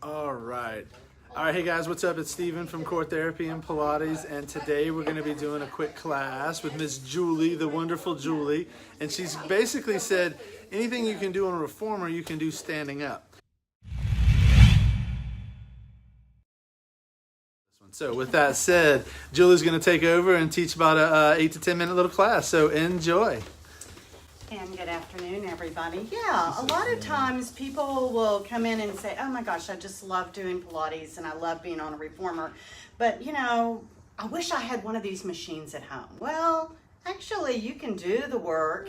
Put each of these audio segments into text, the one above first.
All right. Hey guys, what's up? It's Steven from CORE Therapy and Pilates, and today we're going to be doing a quick class with Miss Julie, the wonderful Julie, and she's basically said anything you can do on a reformer, you can do standing up. So with that said, Julie's going to take over and teach about a 8 to 10 minute little class, so enjoy. And good afternoon, everybody. Yeah, a lot of times people will come in and say, oh my gosh, I just love doing Pilates and I love being on a reformer. But, you know, I wish I had one of these machines at home. Well, actually, you can do the work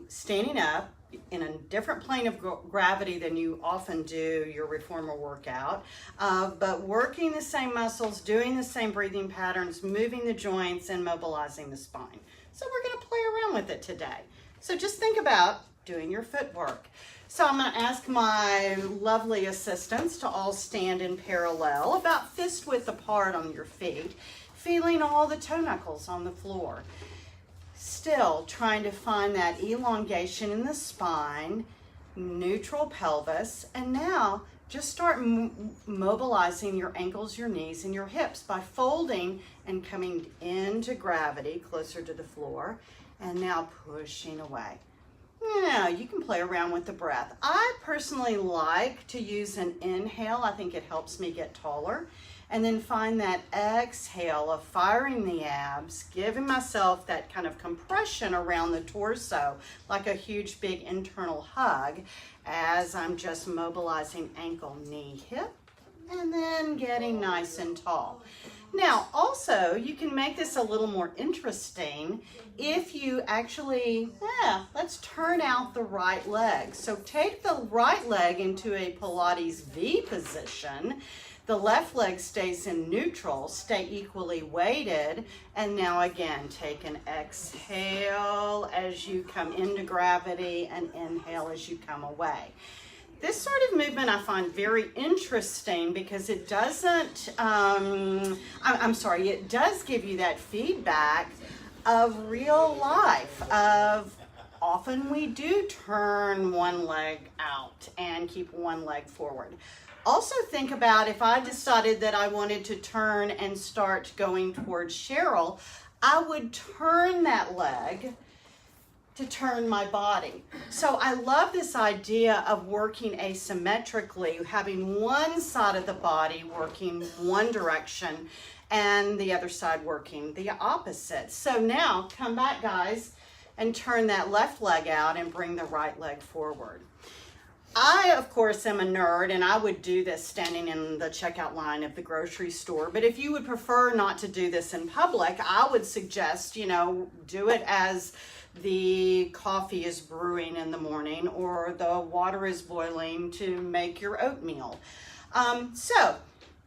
standing up in a different plane of gravity than you often do your reformer workout, but working the same muscles, doing the same breathing patterns, moving the joints, and mobilizing the spine. So we're going to play around with it today. So just think about doing your footwork. So I'm going to ask my lovely assistants to all stand in parallel, about fist width apart on your feet, feeling all the toe knuckles on the floor. Still trying to find that elongation in the spine, neutral pelvis, and now just start mobilizing your ankles, your knees, and your hips by folding and coming into gravity closer to the floor, and now pushing away. Now you can play around with the breath. I personally like to use an inhale. I think it helps me get taller. And then find that exhale of firing the abs, giving myself that kind of compression around the torso, like a huge big internal hug, as I'm just mobilizing ankle, knee, hip, and then getting nice and tall. Now, also, you can make this a little more interesting if you actually, let's turn out the right leg. So take the right leg into a Pilates V position. The left leg stays in neutral, stay equally weighted, and now again, take an exhale as you come into gravity and inhale as you come away. This sort of movement I find very interesting because it doesn't, it does give you that feedback of real life, of often we do turn one leg out and keep one leg forward. Also think about if I decided that I wanted to turn and start going towards Cheryl, I would turn that leg to turn my body. So I love this idea of working asymmetrically, having one side of the body working one direction and the other side working the opposite. So now come back, guys, and turn that left leg out and bring the right leg forward. I, of course, am a nerd, and I would do this standing in the checkout line of the grocery store. But if you would prefer not to do this in public, I would suggest, do it as the coffee is brewing in the morning or the water is boiling to make your oatmeal. So,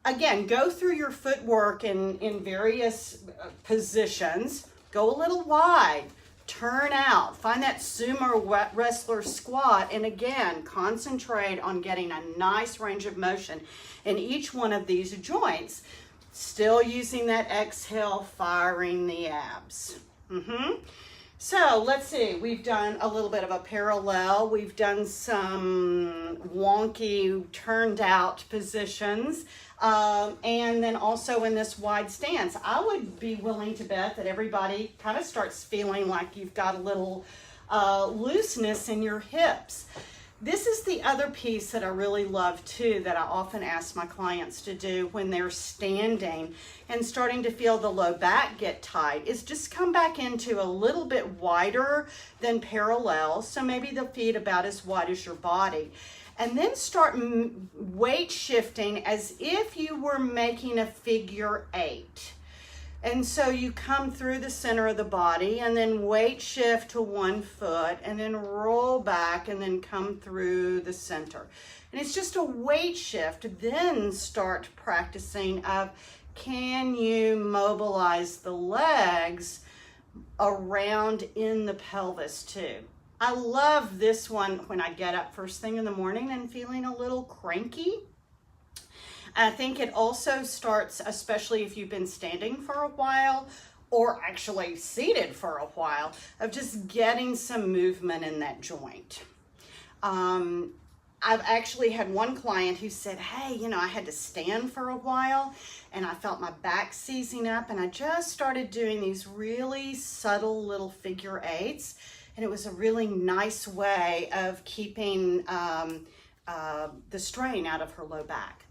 again, go through your footwork in various positions. Go a little wide. Turn out, find that sumo wrestler squat, and again, concentrate on getting a nice range of motion in each one of these joints, still using that exhale, firing the abs. So let's see, we've done a little bit of a parallel, we've done some wonky turned out positions, and then also in this wide stance. I would be willing to bet that everybody kind of starts feeling like you've got a little looseness in your hips. This is the other piece that I really love too, that I often ask my clients to do when they're standing and starting to feel the low back get tight, is just come back into a little bit wider than parallel. So maybe the feet about as wide as your body. And then start weight shifting as if you were making a figure 8. And so you come through the center of the body and then weight shift to one foot and then roll back and then come through the center. And it's just a weight shift. Then start practicing of, can you mobilize the legs around in the pelvis too? I love this one when I get up first thing in the morning and feeling a little cranky. I think it also starts, especially if you've been standing for a while or actually seated for a while, of just getting some movement in that joint. I've actually had one client who said, hey, you know, I had to stand for a while and I felt my back seizing up, and I just started doing these really subtle little figure eights, and it was a really nice way of keeping the strain out of her low back.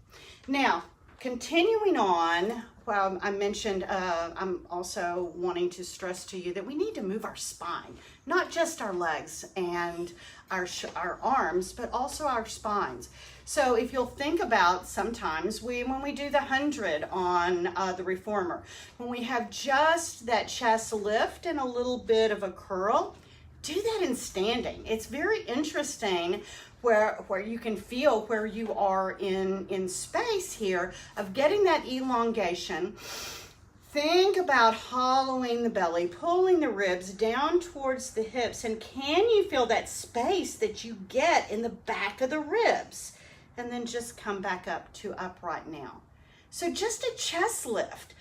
Now, continuing on, well, I mentioned I'm also wanting to stress to you that we need to move our spine, not just our legs and our arms, but also our spines. So if you'll think about sometimes when we do the 100 on the reformer, when we have just that chest lift and a little bit of a curl, do that in standing. It's very interesting where you can feel where you are in space here of getting that elongation. Think about hollowing the belly, pulling the ribs down towards the hips, and can you feel that space that you get in the back of the ribs? And then just come back up to upright now. So just a chest lift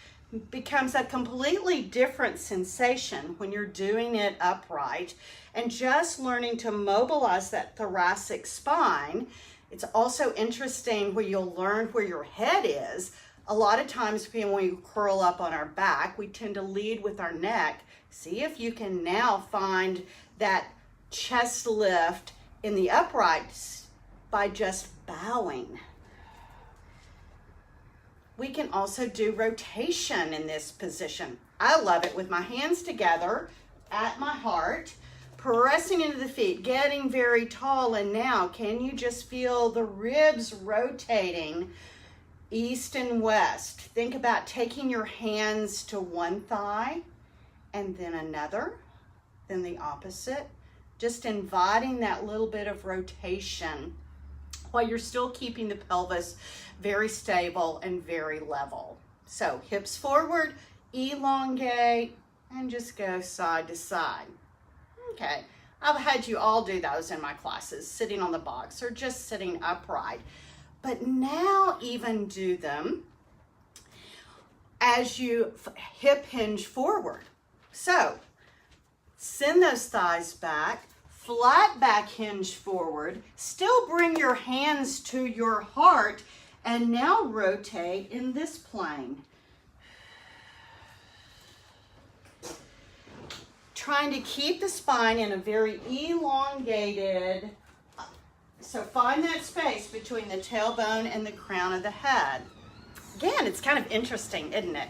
becomes a completely different sensation when you're doing it upright, and just learning to mobilize that thoracic spine. It's also interesting where you'll learn where your head is. A lot of times when we curl up on our back, we tend to lead with our neck. See if you can now find that chest lift in the uprights by just bowing. We can also do rotation in this position. I love it with my hands together at my heart, pressing into the feet, getting very tall. And now, can you just feel the ribs rotating east and west? Think about taking your hands to one thigh and then another, then the opposite. Just inviting that little bit of rotation while you're still keeping the pelvis very stable and very level. So hips forward, elongate, and just go side to side. Okay, I've had you all do those in my classes, sitting on the box or just sitting upright. But now even do them as you hip hinge forward. So send those thighs back, flat back hinge forward, still bring your hands to your heart, and now rotate in this plane. Trying to keep the spine in a very elongated, so find that space between the tailbone and the crown of the head. Again, it's kind of interesting, isn't it?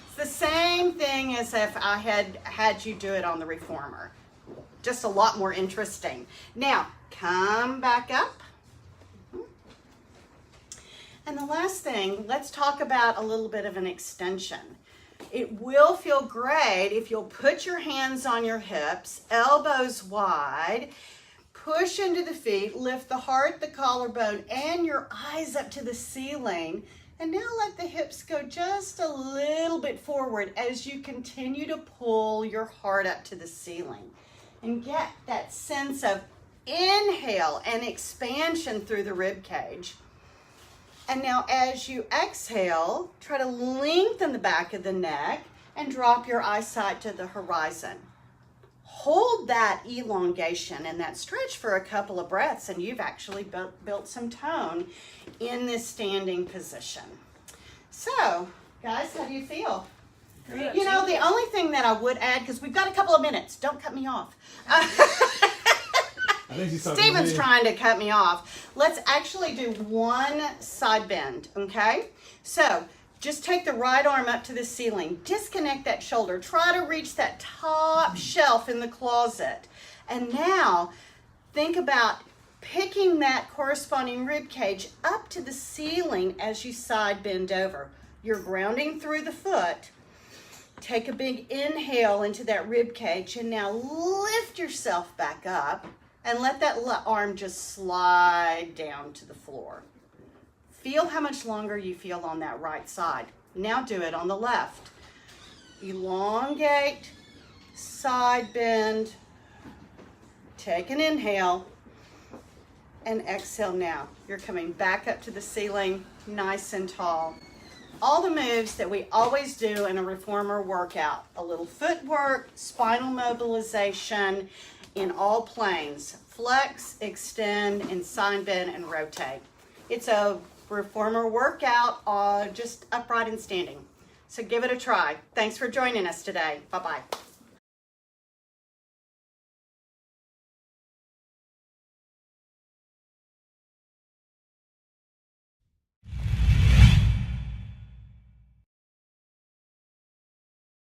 It's the same thing as if I had you do it on the reformer. Just a lot more interesting. Now, come back up. And the last thing, let's talk about a little bit of an extension. It will feel great if you'll put your hands on your hips, elbows wide, push into the feet, lift the heart, the collarbone, and your eyes up to the ceiling. And now let the hips go just a little bit forward as you continue to pull your heart up to the ceiling. And get that sense of inhale and expansion through the rib cage. And now as you exhale, try to lengthen the back of the neck and drop your eyesight to the horizon. Hold that elongation and that stretch for a couple of breaths, and you've actually built some tone in this standing position. So, guys, how do you feel? Good. You know, the only thing that I would add, because we've got a couple of minutes, don't cut me off. Steven's trying to cut me off. Let's actually do one side bend, okay? So just take the right arm up to the ceiling, disconnect that shoulder, try to reach that top shelf in the closet. And now think about picking that corresponding rib cage up to the ceiling as you side bend over. You're grounding through the foot. Take a big inhale into that rib cage, and now lift yourself back up and let that arm just slide down to the floor. Feel how much longer you feel on that right side. Now do it on the left. Elongate, side bend, take an inhale, and exhale now. You're coming back up to the ceiling, nice and tall. All the moves that we always do in a reformer workout. A little footwork, spinal mobilization, in all planes, flex, extend, and side bend and rotate. It's a reformer workout, just upright and standing. So give it a try. Thanks for joining us today. Bye-bye.